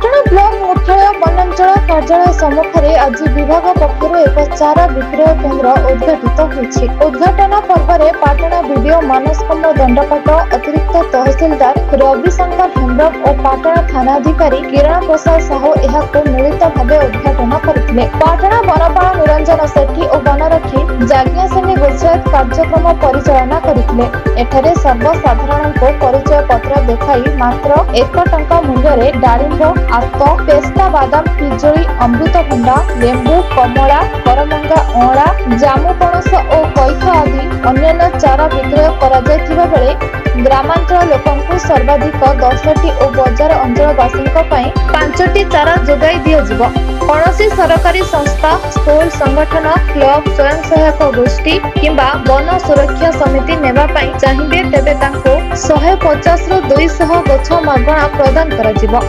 Patan block मुख्यालय वनांचल कार्यालय सम्मुखें आज विभाग पक्षर एक चारा विक्रय केन्द्र उद्घाटित होइछि। उद्घाटन पर्व में पाटण बीडीओ मानस कुमार दंडपाट, अतिरिक्त तहसीलदार रविशंकर हेम्ब्रम और पाटण थानाधिकारी किरण प्रसाद साहू यहां मिलित भाव उद्घाटन करथिले। पाटण वनपाल निरंजन सेठी और वनरक्षी जाज्ञा सेनी गोसायत कार्यक्रम परिचालना करथिले। एठारे सर्वसाधारण को परिचय पत्र देखाई मात्र 1 टंका मूल्य डालिंब, आत, पेस्ता, बादाम, पिजुली, अमृतभंडा, लेंबू, कमला, करमंगा, अँला, जामु, पणस और कैथ आदि अन्य चारा विक्रय करा बेले ग्रामांचल लोकंकु सर्वाधिक 10टी और बजार अंचलवासी 5टी चारा जोगाई दियाजिबो। कौनसी सरकारी संस्था, स्कूल, संगठन, क्लब, स्वयं सहायक गोष्ठी किंबा वन सुरक्षा समिति नेबा पई चाहिए तेबे तांको 150 रु 200 गछ मागणा प्रदान कराजिबो।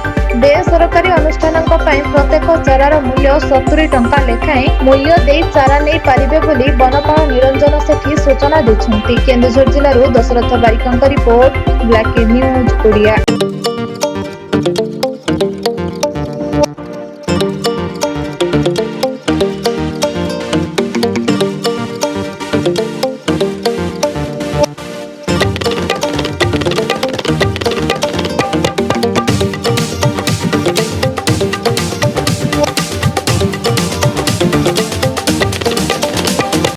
बेसरकारी अनुष्ठानक पई प्रत्येक चारार मूल्य 70 टंका लेखाएं मूल्य दे चारा नै पारिबे बोली वनपाल निरंजन सेठी सूचना दैछन्ति। केन्दुझर जिल्लारू दशरथ बारिकଙ୍କ रिपोर्ट, ब्लैक न्यूज ओडिया।